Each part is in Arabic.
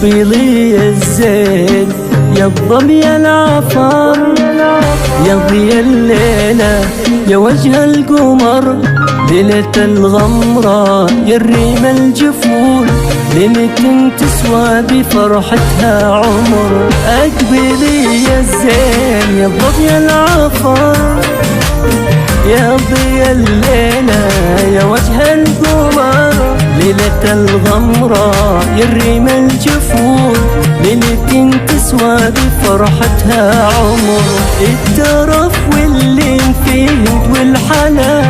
قبيلي الزين يا الظبي العفر، يا ضي الليلة يا وجه القمر، ليلة الغمرة يا الريم الجفون، ليلة تسوى بفرحتها عمر. أقبلي يا الزين يا الظبي العفر، يا ضي الليلة يا وجه القمر، ليلة الغمرة يا الريم الجفون، ليلة تسوى بفرحتها عمر. الترف واللين فيه والحلا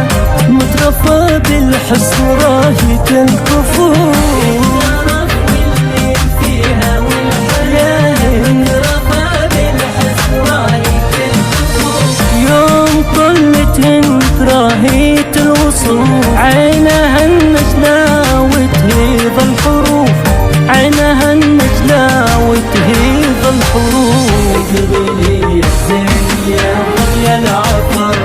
مترفة بالحسن راهية الكفور. راهية الوصول عينها النجلة وتهيض الحروف، عينها النجلة وتهيض الحروف. قبلي يا الزين يا ضي العفر،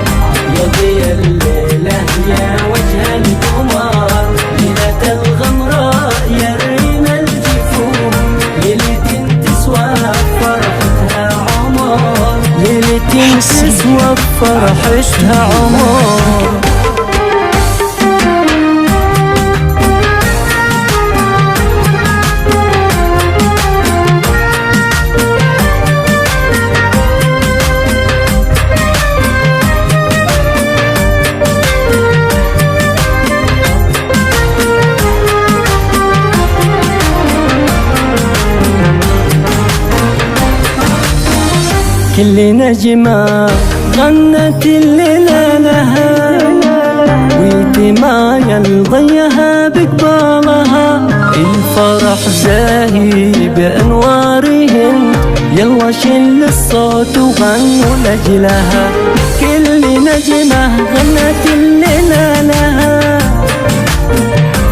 يا ضي الليلة يا وجه القمر، ليلة الغمراء يا الريم الجفون، ليلة تسوى فرحتها عمر، ليلة تسوى فرحتها عمر. كل نجمة غنت الليلة لها، ويتمايا ضيها بقبالها، الفرح زاهي بأنوارهن، يلا شل الصوت وغنوا لجلها. كل نجمة غنت الليلة لها،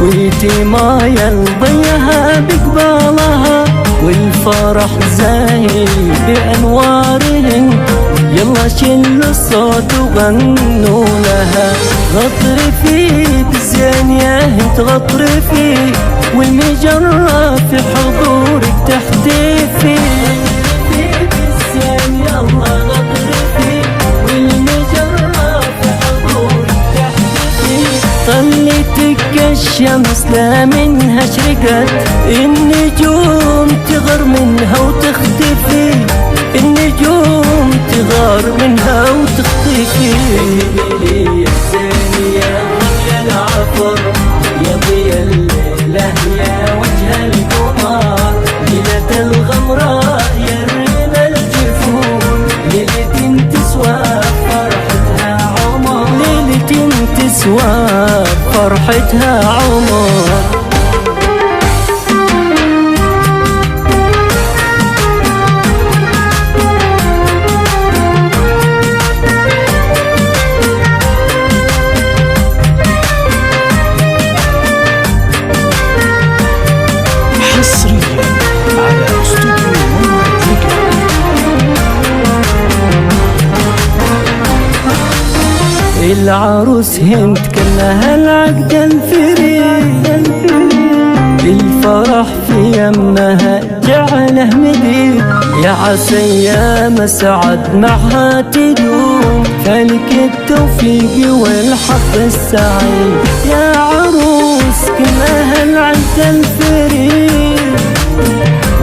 ويتمايا ضيها بقبالها، والفرح زاهي بأنوارهن، يلا شل الصوت وغنوا لها. غطري فيك زين يا هند غطري فيك، والمجرة في حضورك تحتفي. طلتك الشمس لا منها شرقت، النجوم تغار منها وتختفي، النجوم تغار منها وتختفي. قبلي يا الزين يا ضي العفر، يا ضي الليلة يا وجه القمر، ليلة الغمراء يا الريم الجفون، ليلة تسوى فرحتها عمر، ليلة تسوى فرحتها عمر. حصريا على استوديو مزيكا. العروس هند كلها العقد الفريد، الفرح في يمها جعله مديد، يا عسى يا مسعد معها تدوم، فلك التوفيق والحظ السعيد. يا عروس كلها العقد الفريد،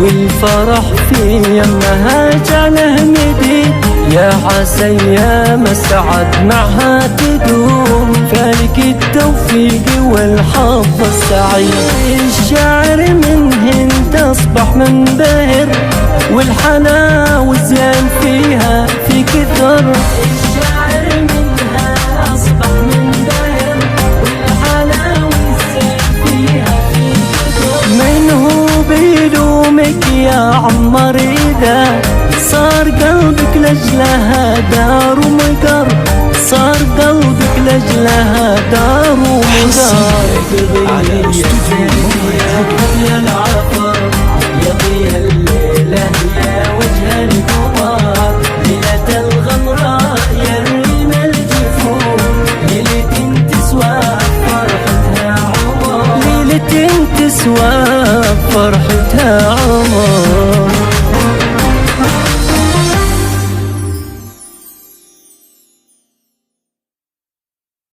والفرح في يمها جعله مديد، يا عسى يا مسعد معها تدوم، فلك التوفيق والحظ السعيد. الشعر من هند أصبح منبهر، والحلا والزين فيها في كثر، الشعر منها أصبح منبهر، والحلا والزين فيها في كثر. من هو بيلومك يا عمر إذا صار قلبك لجلها دار ومقر، صار قلبك لجلها دار ومقر. على استوديو يا العفر، يا ضي الليلة يا وجه القمر، ليلة الغمراء يا الريم الجفون، ليلة تسوى فرحتها عمر، ليلة تسوى فرحتها